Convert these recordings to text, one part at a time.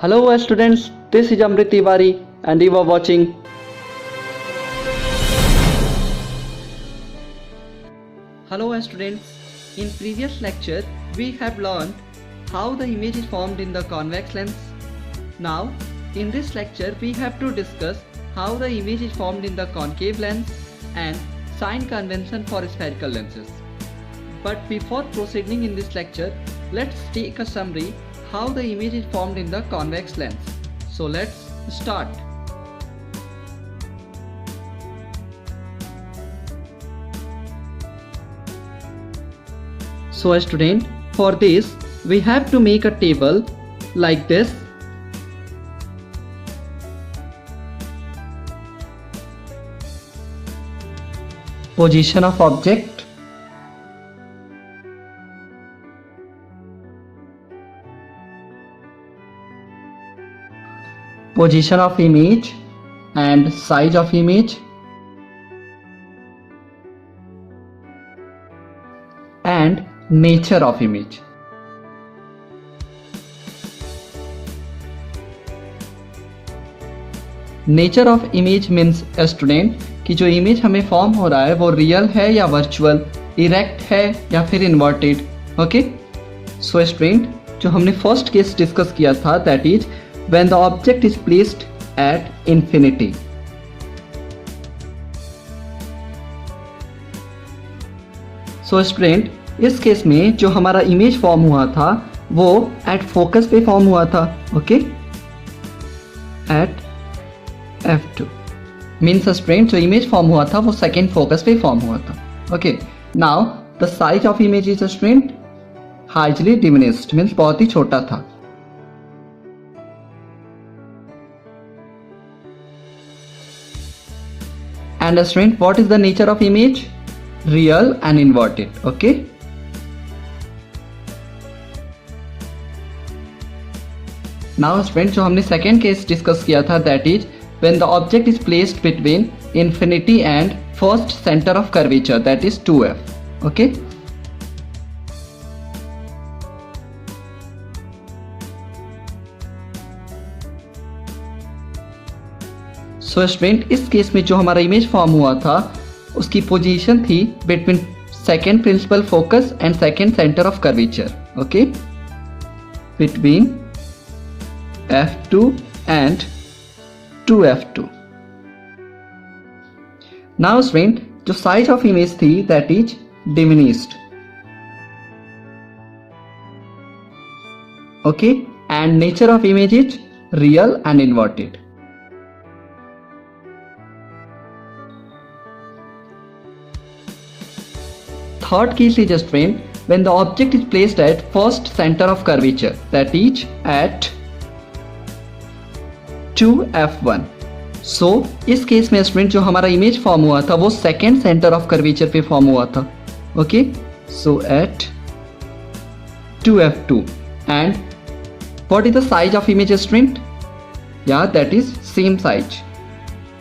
Hello students, this is Amrit Tiwari and you are watching. Hello students, in previous lecture we have learned how the image is formed in the convex lens. Now in this lecture we have to discuss how the image is formed in the concave lens and sign convention for spherical lenses. But before proceeding in this lecture, let's take a summary how the image is formed in the convex lens. So let's start. So student, for this we have to make a table like this. Position of object, position of image and size of image, and nature of image. Nature of image means student कि जो image हमें form हो रहा है वो real है या virtual, erect है या फिर इन्वर्टेड. ओके, सो स्टूडेंट जो हमने फर्स्ट केस डिस्कस किया था that is when the object is placed at infinity. So student इस केस में जो हमारा इमेज फॉर्म हुआ था वो एट फोकस पे फॉर्म हुआ था. Okay, at F2 means student जो इमेज फॉर्म हुआ था वो सेकेंड फोकस पे फॉर्म हुआ था. Okay, now the size of image is student highly diminished means बहुत ही छोटा था. And student what is the nature of image? Real and inverted. Okay, now student जो हमने सेकेंड केस डिस्कस किया था that is when the object is placed between infinity and first center of curvature that is 2f. Okay, so student इस केस में जो हमारा image form हुआ था उसकी पोजीशन थी between second principal focus and second center of curvature. Okay, between f2 and 2f2. Now student जो साइज ऑफ इमेज थी that is diminished. Okay, and nature of image is real and inverted. Third case is student when the object is placed at first center of curvature that is at 2f1. सो इस केस में student जो हमारा image form हुआ था वो second centre of curvature पे form हुआ था. Okay, so at 2f2 and what is the size of image student? या that is same size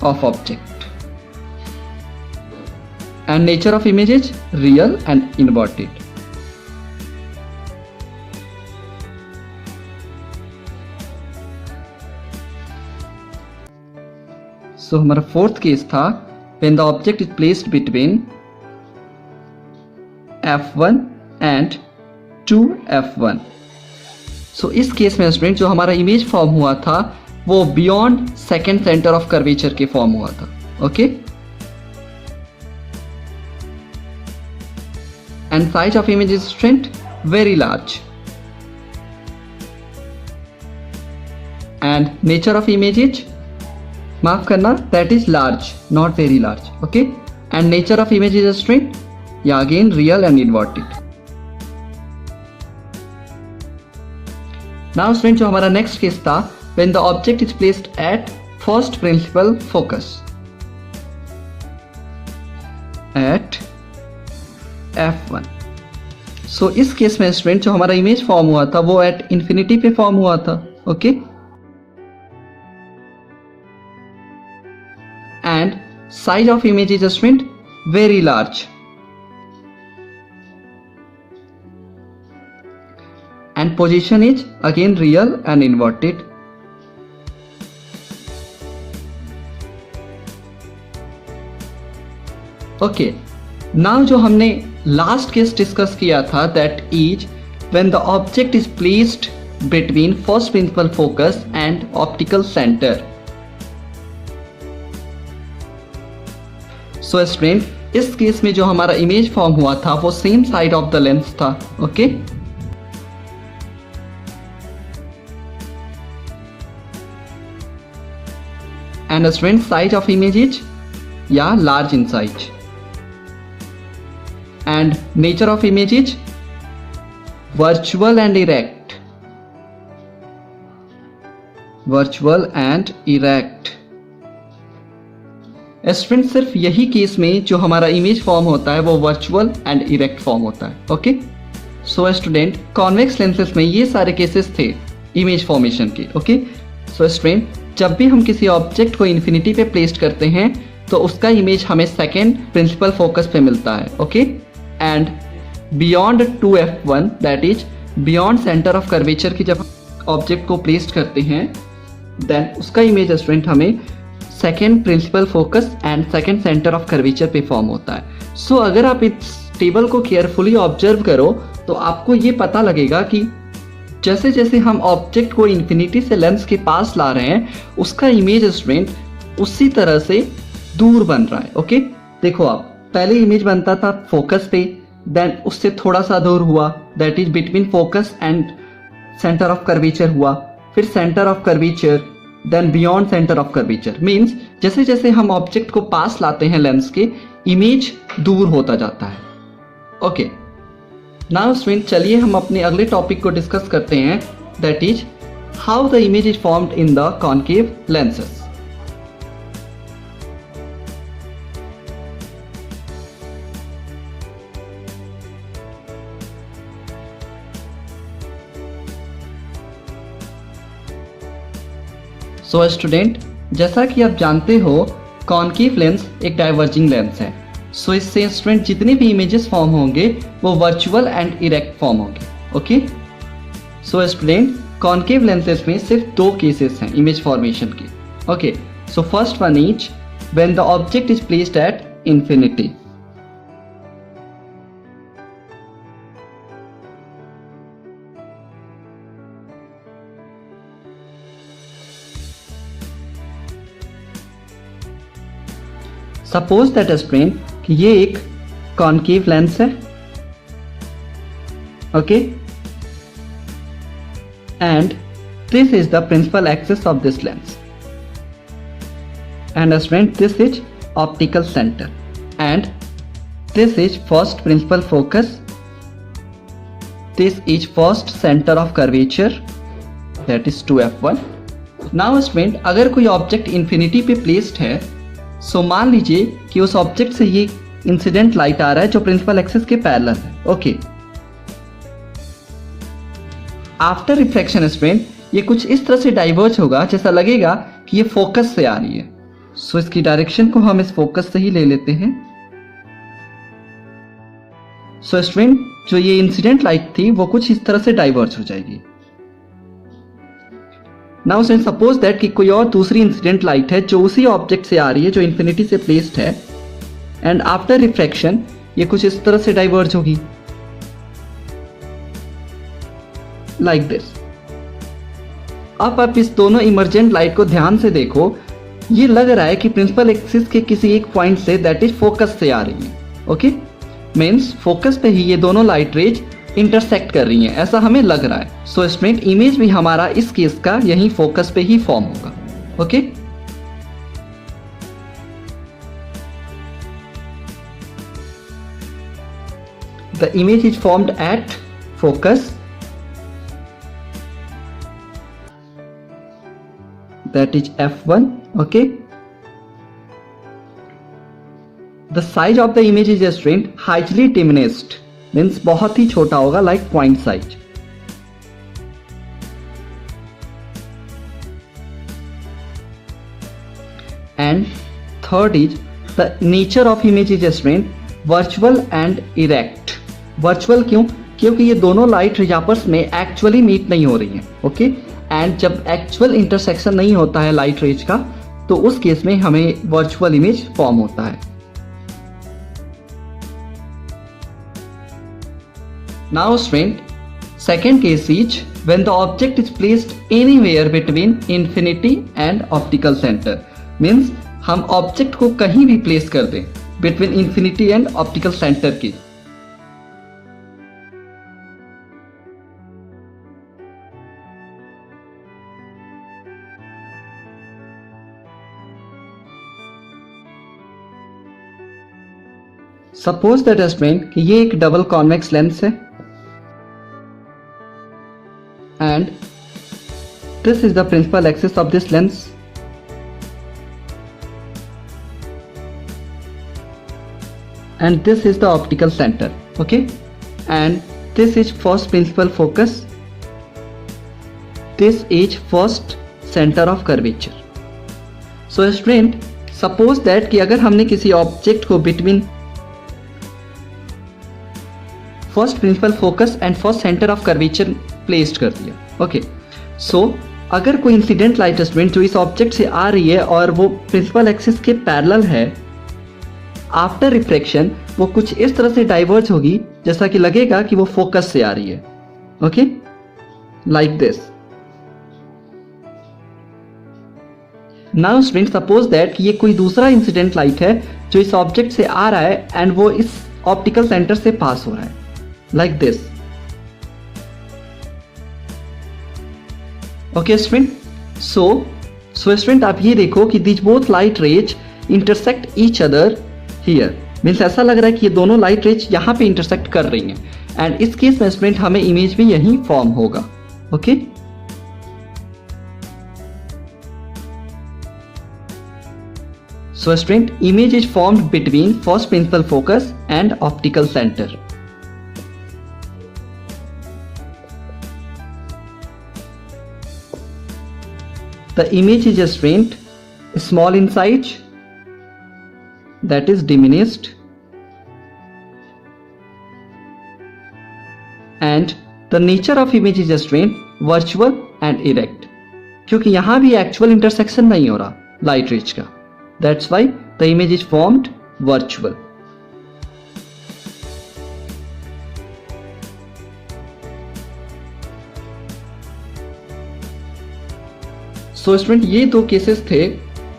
of object and nature of image is real and inverted. So हमारा fourth case था when the object is placed between f1 and 2f1. सो इस केस में student जो हमारा image form हुआ था वो beyond second centre of curvature के फॉर्म हुआ था. Okay, and size of image is student very large and nature of image is, माफ करना, that is large not very large. Okay, and nature of image is string या again real and inverted. Now student जो हमारा next case था when the object is placed at first principal focus at f1. So इस केस में student जो हमारा image form हुआ था वो एट इंफिनिटी पे फॉर्म हुआ था. Okay, and size of image is student very large and position is again real and inverted. Okay, now जो हमने लास्ट केस डिस्कस किया था, that is when the object is placed between first principal focus and optical centre. So student, इस केस में जो हमारा image form हुआ था वो same side of the lens था। Okay, and student size of image is या large in size, and nature of image is virtual and erect, virtual and erect. Student, सिर्फ यही केस में जो हमारा इमेज फॉर्म होता है वो वर्चुअल एंड इरेक्ट फॉर्म होता है। Okay, so student, convex lenses में ये सारे केसेस थे इमेज फॉर्मेशन के। ओके, सो स्टूडेंट, जब भी हम किसी ऑब्जेक्ट को इन्फिनिटी पे प्लेस करते हैं तो उसका इमेज हमें सेकेंड प्रिंसिपल फोकस पे मिलता है। Okay, and beyond 2f1, that is beyond centre of curvature की जब ऑब्जेक्ट को प्लेस करते हैं देन उसका इमेज स्टूडेंट हमें second principal focus and second centre of curvature पे फॉर्म होता है। सो अगर आप इस टेबल को केयरफुली ऑब्जर्व करो तो आपको ये पता लगेगा कि जैसे जैसे हम ऑब्जेक्ट को इन्फिनिटी से लेंस के पास ला रहे हैं उसका इमेज स्टूडेंट उसी तरह से दूर बन रहा है। ओके, देखो आप, पहले इमेज बनता था फोकस पे, देन उससे थोड़ा सा दूर हुआ, that is between focus and centre of curvature हुआ, फिर centre of curvature, then beyond centre of curvature. Means जैसे जैसे हम ऑब्जेक्ट को पास लाते हैं लेंस के, इमेज दूर होता जाता है। ओके, नाउ स्टूडेंट, चलिए हम अपने अगले टॉपिक को डिस्कस करते हैं, that is how the image is formed in the concave lenses. So student, जैसा कि आप जानते हो कॉन्केव लेंस एक डाइवर्जिंग लेंस है। सो इससे स्टूडेंट जितने भी इमेजेस फॉर्म होंगे वो वर्चुअल एंड इरेक्ट फॉर्म होंगे। Okay, so student, concave lenses में सिर्फ दो केसेस हैं इमेज फॉर्मेशन के। Okay, so first one is when the object is placed at infinity. Suppose that student कि ये एक कॉन्केव लेंस है। Okay, and this is the principal axis of this lens, and student this is optical centre, and this is first principal focus, this is first centre of curvature, that is 2f1। Now student, अगर कोई object infinity पे placed है, सो मान लीजिए कि उस object से ये इंसिडेंट लाइट आ रहा है जो प्रिंसिपल एक्सिस के पैरेलल है। ओके, आफ्टर रिफ्लेक्शन स्टूडेंट ये कुछ इस तरह से डाइवर्ज होगा जैसा लगेगा कि ये फोकस से आ रही है। सो इसकी डायरेक्शन को हम इस फोकस से ही ले लेते हैं। सो स्टूडेंट, जो ये इंसिडेंट लाइट थी वो कुछ इस तरह से डाइवर्ज हो जाएगी। नाउ स्टूडेंट, सपोज दैट कि कोई और दूसरी इंसिडेंट लाइट है जो उसी ऑब्जेक्ट से आ रही है जो इंफिनिटी से प्लेस्ड है, एंड आफ्टर रिफ्रैक्शन ये कुछ इस तरह से डाइवर्ज होगी, लाइक दिस। अब आप इस दोनों इमर्जेंट लाइट को ध्यान से देखो, ये लग रहा है कि प्रिंसिपल एक्सिस के किसी एक पॉइंट से, दैट इज फोकस से आ रही है। ओके, मीन्स फोकस पे ही ये दोनों लाइट रेज इंटरसेक्ट कर रही हैं, ऐसा हमें लग रहा है। सो स्टूडेंट, इमेज भी हमारा इस केस का यही फोकस पे ही फॉर्म होगा। Okay, the image is formed at focus, that is f1। Okay, the size of the image is student highly diminished, means बहुत ही छोटा होगा, like point size. And third is the nature of image is student virtual and erect. Virtual क्यों? क्योंकि ये दोनों light rays आपस में एक्चुअली मीट नहीं हो रही हैं। ओके, एंड जब एक्चुअल इंटरसेक्शन नहीं होता है लाइट रेज का तो उस केस में हमें वर्चुअल इमेज फॉर्म होता है। Now student, second case is when the object is placed anywhere between infinity and optical center. Means हम ऑब्जेक्ट को कहीं भी प्लेस कर दें between infinity and optical centre के. सपोज दैट स्टूडेंट कि ये एक डबल कॉन्वेक्स लेंस है and this is the principal axis of this lens, and this is the optical center. Okay, and this is first principal focus, this is first center of curvature. So student, suppose that कि अगर हमने किसी object को between first principal focus and first centre of curvature placed कर दिया. Okay, सो अगर कोई incident light student जो इस ऑब्जेक्ट से आ रही है और वो प्रिंसिपल एक्सिस के पैरेलल है, आफ्टर रिफ्रैक्शन वो कुछ इस तरह से डाइवर्ज होगी जैसा कि लगेगा कि वो फोकस से आ रही है. Okay, like this. Now student, suppose that ये कोई दूसरा इंसिडेंट लाइट है जो इस ऑब्जेक्ट से आ रहा है एंड वो इस ऑप्टिकल सेंटर से पास हो रहा है, like this. Okay student, so student आप ये देखो कि these both light rays intersect each other here. Means ऐसा लग रहा है कि ये दोनों लाइट रेज यहाँ पे इंटरसेक्ट कर रही हैं एंड इस केस में स्टूडेंट हमें इमेज भी यही फॉर्म होगा. Okay, so student, image is formed between first principal focus and optical center. The image is a student small in size, that is diminished, and the nature of image is a student virtual and erect. क्योंकि यहां भी actual intersection नहीं हो रहा light rays का, that's why the image is formed virtual. So student, ये दो cases थे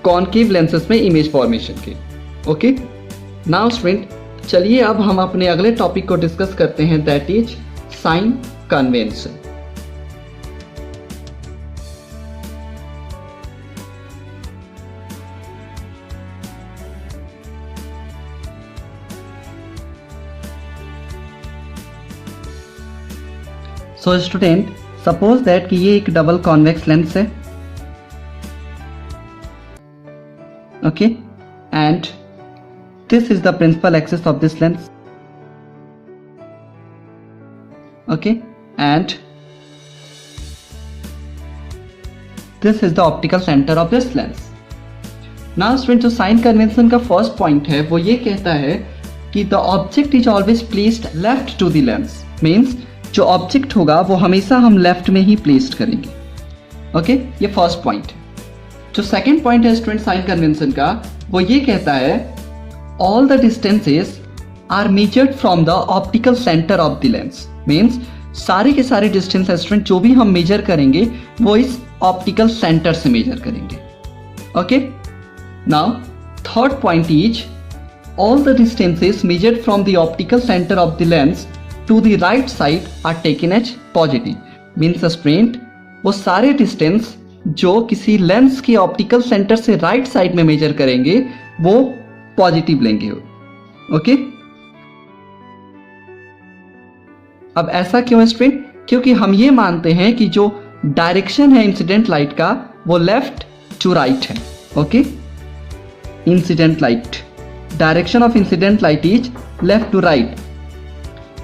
कॉनकेव लेंसेज में इमेज फॉर्मेशन के. ओके, नाउ स्टूडेंट, चलिए अब हम अपने अगले टॉपिक को डिस्कस करते हैं, that is sine convention. So student, suppose that कि ये एक डबल कॉन्वेक्स लेंस है. Okay, and this is the principal axis of this lens. Okay, and this is the optical center of this lens. Now student, जो sign convention का first point है वो ये कहता है कि the object is always placed left to the lens. Means जो object होगा वो हमेशा हम लेफ्ट में ही प्लेस्ड करेंगे. ओके, ये फर्स्ट पॉइंट है. जो सेकेंड पॉइंट है स्टूडेंट साइन कन्वेंशन का, वो ये कहता है all the distances are measured from the optical centre of the lens. Means सारे के सारे डिस्टेंस स्टूडेंट जो भी हम मेजर करेंगे वो इस ऑप्टिकल सेंटर से मेजर करेंगे. Okay, now third point is all the distances measured from the optical centre of the lens to the right side are taken as positive. Means student, वो सारे डिस्टेंस जो किसी lens के optical centre से right side में measure करेंगे वो positive लेंगे. ओके, अब ऐसा क्यों स्टूडेंट? क्योंकि हम ये मानते हैं कि जो डायरेक्शन है इंसिडेंट लाइट का वो लेफ्ट टू राइट है. Okay, incident light, direction of incident light is left to right.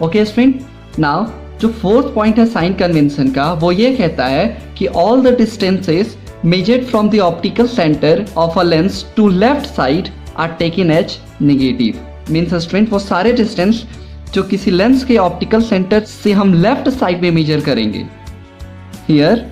Okay student, now जो फोर्थ पॉइंट है साइन कन्वेंशन का वो ये कहता है कि all the distances measured from the optical centre of a lens to left side are taken as negative. Means student, वो सारे डिस्टेंस जो किसी लेंस के ऑप्टिकल सेंटर से हम लेफ्ट साइड में मेजर करेंगे here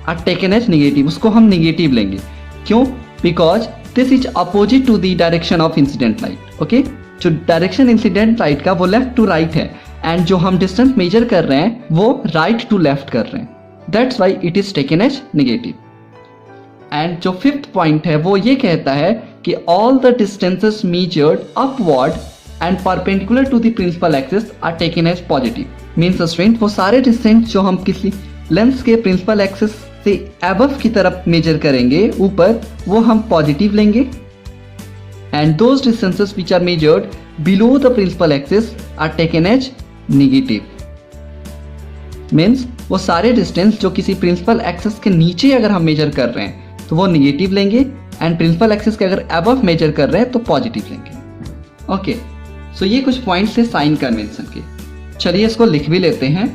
are taken as negative. उसको हम नेगेटिव लेंगे. क्यों? Because this is opposite to the direction of incident light. Okay, जो डायरेक्शन इंसिडेंट लाइट का वो लेफ्ट टू राइट है एंड जो हम डिस्टेंस मेजर कर रहे हैं वो राइट टू लेफ्ट कर रहे हैं, that's why it is taken as negative. And जो फिफ्थ पॉइंट है वो ये कहता है कि all the distances measured upward and perpendicular to the principal axis are taken as positive. Means student वो सारे डिस्टेंस जो हम किसी लेंस के प्रिंसिपल एक्सिस से अबव की तरफ मेजर करेंगे ऊपर, वो हम पॉजिटिव लेंगे। And those distances which are measured below the principal axis are taken as negative. Means वो सारे डिस्टेंस जो किसी प्रिंसिपल एक्सिस के नीचे अगर हम मेजर कर रहे हैं तो वो नेगेटिव लेंगे, एंड प्रिंसिपल एक्सिस के अगर अबव मेजर कर रहे हैं तो पॉजिटिव लेंगे। ओके, सो ये कुछ पॉइंट्स थे साइन कन्वेंशन के। चलिए इसको लिख भी लेते हैं।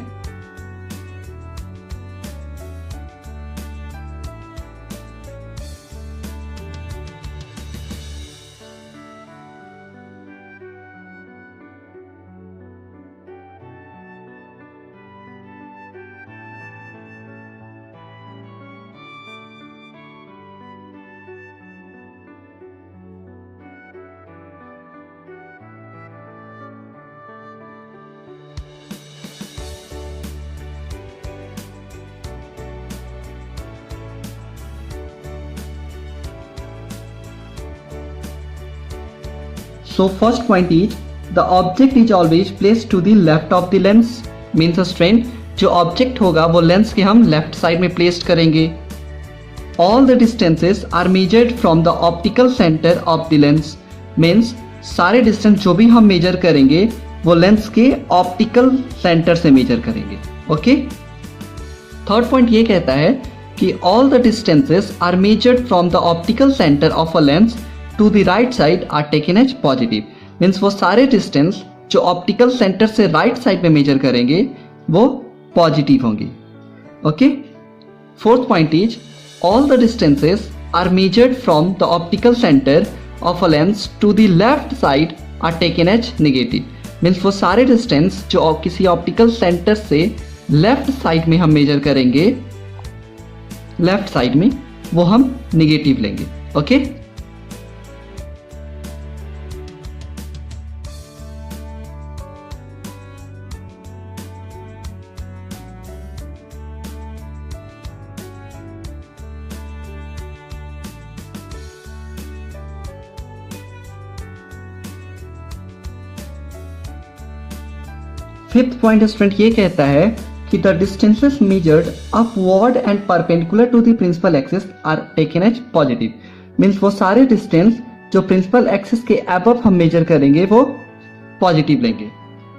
So first point is the object is always placed to the left of the lens, means strength जो ऑब्जेक्ट होगा वो लेंस के हम लेफ्ट साइड में प्लेस करेंगे। All the distances are measured from the optical center of the lens, means सारे distance जो भी हम मेजर करेंगे वो लेंस के ऑप्टिकल सेंटर से मेजर करेंगे। ओके, थर्ड पॉइंट ये कहता है कि all the distances are measured from the optical center of a lens to the right side are taken as positive, means वो सारे डिस्टेंस जो ऑप्टिकल सेंटर से राइट साइड पे मेजर करेंगे वो पॉजिटिव होंगे। Okay, fourth point is all the distances are measured from the optical centre of a lens to the left side are taken as negative, means वो सारे distance जो किसी optical centre से left side में हम measure करेंगे, left side में, वो हम नेगेटिव लेंगे। ओके, फिफ्थ पॉइंट स्टूडेंट ये कहता है कि the distances measured upward and perpendicular to the principal axis are taken as positive, means वो सारे डिस्टेंस जो प्रिंसिपल एक्सिस के अबव हम मेजर करेंगे वो पॉजिटिव लेंगे।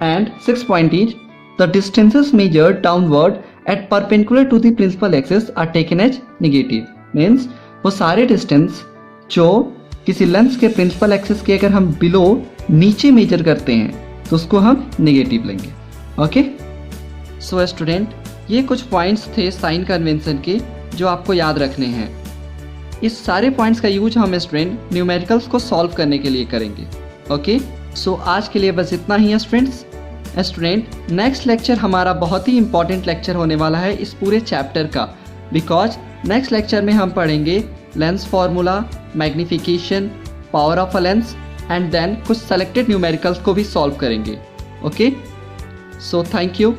And six point is the distances measured downward at perpendicular to the principal axis are taken as negative, means वो सारे डिस्टेंस जो किसी लेंस के प्रिंसिपल एक्सिस के अगर हम बिलो नीचे मेजर करते हैं तो उसको हम नेगेटिव लेंगे। ओके, सो स्टूडेंट ये कुछ पॉइंट्स थे साइन कन्वेंशन के जो आपको याद रखने हैं। इस सारे पॉइंट्स का यूज हम स्टूडेंट न्यूमेरिकल्स को सॉल्व करने के लिए करेंगे। ओके, सो आज के लिए बस इतना ही है स्टूडेंट्स। स्टूडेंट नेक्स्ट लेक्चर हमारा बहुत ही इंपॉर्टेंट लेक्चर होने वाला है इस पूरे चैप्टर का, बिकॉज नेक्स्ट लेक्चर में हम पढ़ेंगे lens formula, magnification, power of a lens and then कुछ सेलेक्टेड न्यूमेरिकल्स को भी सॉल्व करेंगे। Okay, so thank you.